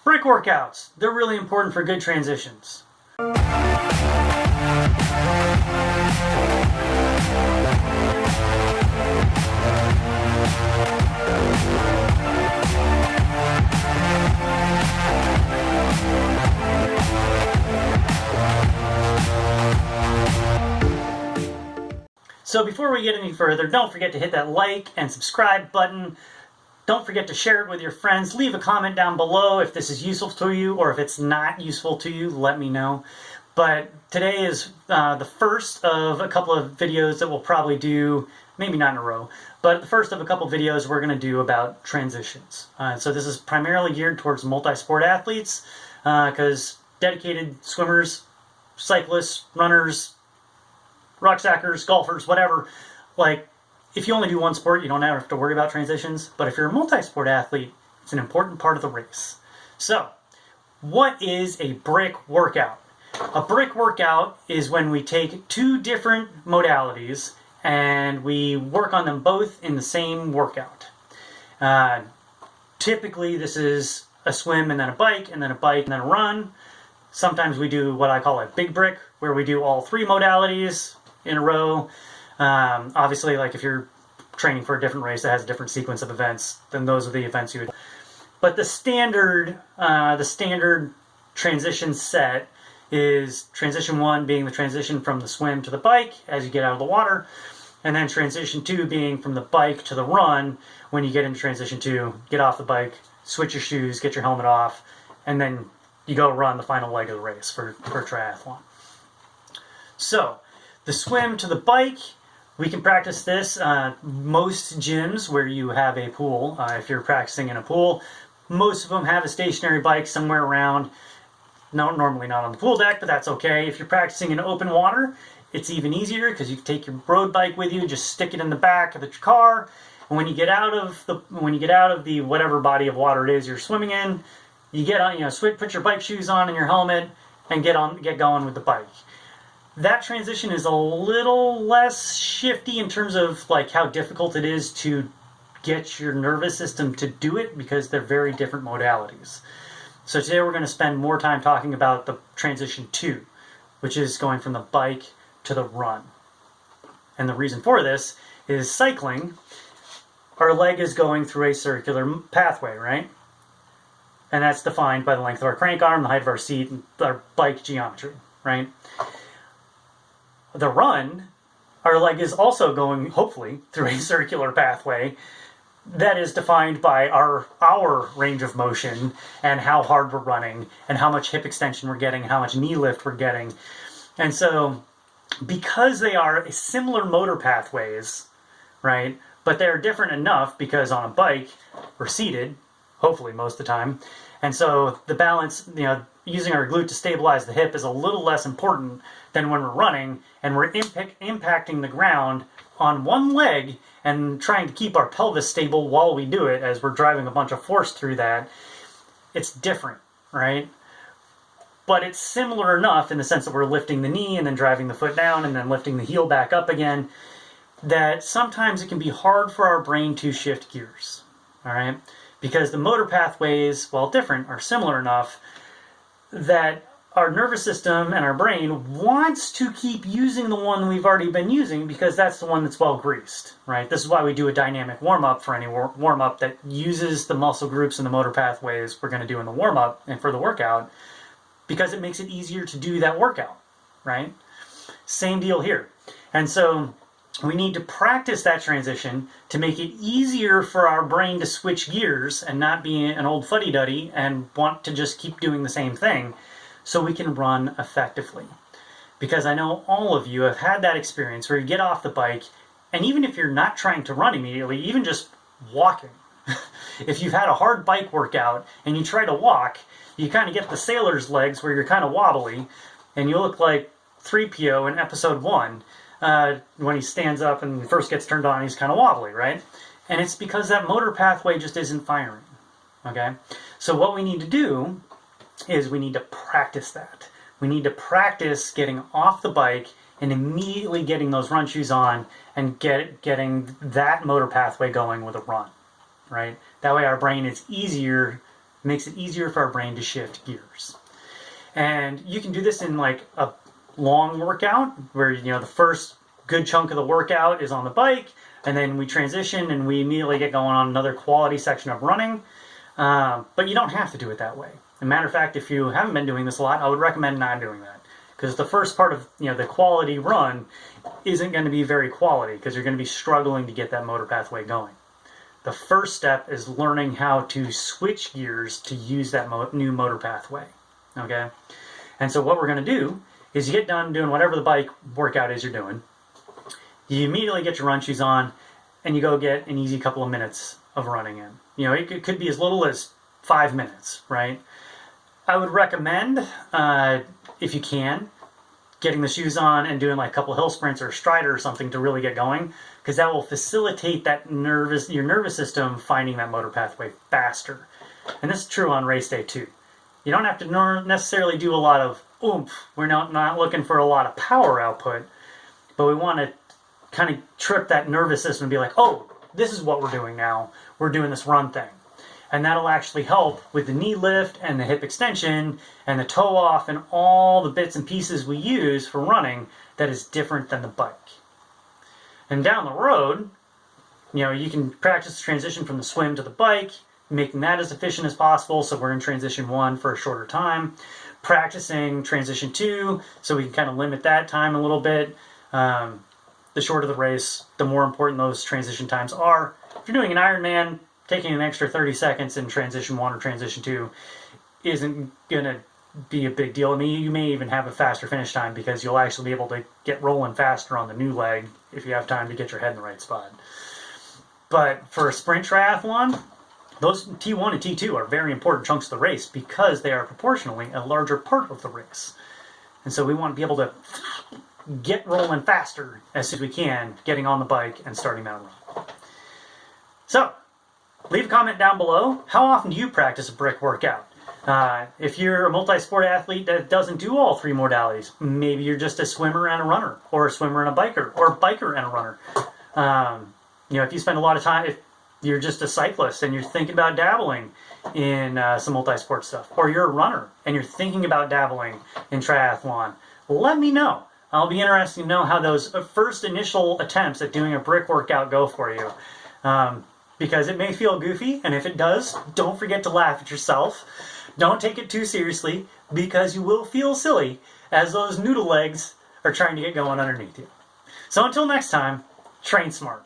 Brick workouts, they're really important for good transitions. So before we get any further, don't forget to hit that like and subscribe button. Don't forget to share it with your friends. Leave a comment down below if this is useful to you, or if it's not useful to you, let me know. But today is the first of a couple of videos that we'll probably do, maybe not in a row, but the first of a couple videos we're going to do about transitions. So this is primarily geared towards multi-sport athletes, because dedicated swimmers, cyclists, runners, rucksackers, golfers, whatever, like, if you only do one sport, you don't have to worry about transitions. But if you're a multi-sport athlete, it's an important part of the race. So, what is a brick workout? A brick workout is when we take two different modalities and we work on them both in the same workout. Typically, this is a swim and then a bike, and then a bike and then a run. Sometimes we do what I call a big brick, where we do all three modalities in a row. Obviously, like if you're training for a different race that has a different sequence of events, then those are the events you would. But the standard transition set is transition 1 being the transition from the swim to the bike as you get out of the water, and then transition 2 being from the bike to the run when you get into transition 2, get off the bike, switch your shoes, get your helmet off, and then you go run the final leg of the race for triathlon. So, the swim to the bike, we can practice this. Most gyms where you have a pool, if you're practicing in a pool, most of them have a stationary bike somewhere around. No, normally not on the pool deck, but that's okay. If you're practicing in open water, it's even easier because you can take your road bike with you, just stick it in the back of the car, and when you get out of the whatever body of water it is you're swimming in, you get on, put your bike shoes on and your helmet, and get going with the bike. That transition is a little less shifty in terms of like how difficult it is to get your nervous system to do it, because they're very different modalities. So today we're going to spend more time talking about the transition 2, which is going from the bike to the run. And the reason for this is cycling. Our leg is going through a circular pathway, right? And that's defined by the length of our crank arm, the height of our seat, and our bike geometry, right? The run, our leg is also going, hopefully, through a circular pathway that is defined by our range of motion and how hard we're running and how much hip extension we're getting, how much knee lift we're getting. And so, because they are similar motor pathways, right, but they're different enough because on a bike, we're seated, hopefully most of the time, and so the balance, using our glute to stabilize the hip is a little less important than when we're running and we're impacting the ground on one leg and trying to keep our pelvis stable while we do it as we're driving a bunch of force through that. It's different, right? But it's similar enough in the sense that we're lifting the knee and then driving the foot down and then lifting the heel back up again, that sometimes it can be hard for our brain to shift gears, all right? Because the motor pathways, while different, are similar enough that our nervous system and our brain wants to keep using the one we've already been using because that's the one that's well greased, right? This is why we do a dynamic warm-up for any warm-up that uses the muscle groups and the motor pathways we're going to do in the warm-up and for the workout, because it makes it easier to do that workout, right? Same deal here. And so we need to practice that transition to make it easier for our brain to switch gears and not be an old fuddy-duddy and want to just keep doing the same thing, so we can run effectively. Because I know all of you have had that experience where you get off the bike, and even if you're not trying to run immediately, even just walking, if you've had a hard bike workout and you try to walk, you kind of get the sailor's legs where you're kind of wobbly, and you look like 3PO in episode 1, when he stands up and first gets turned on, he's kind of wobbly, right? And it's because that motor pathway just isn't firing, okay? So what we need to do is we need to practice that. We need to practice getting off the bike and immediately getting those run shoes on and getting that motor pathway going with a run, right? That way our brain is easier It makes it easier for our brain to shift gears. And you can do this in like a long workout where, the first good chunk of the workout is on the bike, and then we transition and we immediately get going on another quality section of running. But you don't have to do it that way. As a matter of fact, if you haven't been doing this a lot, I would recommend not doing that. Because the first part of the quality run isn't going to be very quality because you're going to be struggling to get that motor pathway going. The first step is learning how to switch gears to use that new motor pathway. Okay? And so what we're going to do is you get done doing whatever the bike workout is you're doing. You immediately get your run shoes on and you go get an easy couple of minutes of running in. It could be as little as 5 minutes, right? I would recommend, if you can, getting the shoes on and doing like a couple hill sprints or a strider or something to really get going, because that will facilitate your nervous system finding that motor pathway faster. And this is true on race day too. You don't have to necessarily do a lot of oomph. We're not looking for a lot of power output, but we want to kind of trip that nervous system and be like, oh, this is what we're doing now. We're doing this run thing. And that'll actually help with the knee lift and the hip extension and the toe off and all the bits and pieces we use for running that is different than the bike. And down the road, you can practice the transition from the swim to the bike, making that as efficient as possible so we're in transition 1 for a shorter time. Practicing transition 2 so we can kind of limit that time a little bit. The shorter the race, the more important those transition times are. If you're doing an Ironman, taking an extra 30 seconds in transition 1 or transition 2 isn't going to be a big deal. I mean, you may even have a faster finish time because you'll actually be able to get rolling faster on the new leg if you have time to get your head in the right spot. But for a sprint triathlon, those T1 and T2 are very important chunks of the race because they are proportionally a larger part of the race. And so we want to be able to get rolling faster as soon as we can, getting on the bike and starting that run. So, leave a comment down below. How often do you practice a brick workout? If you're a multi-sport athlete that doesn't do all 3 modalities, maybe you're just a swimmer and a runner, or a swimmer and a biker, or a biker and a runner. If you spend a lot of time, if you're just a cyclist and you're thinking about dabbling in some multi-sport stuff, or you're a runner and you're thinking about dabbling in triathlon, let me know. I'll be interested to know how those first initial attempts at doing a brick workout go for you. Because it may feel goofy, and if it does, don't forget to laugh at yourself. Don't take it too seriously, because you will feel silly as those noodle legs are trying to get going underneath you. So until next time, train smart.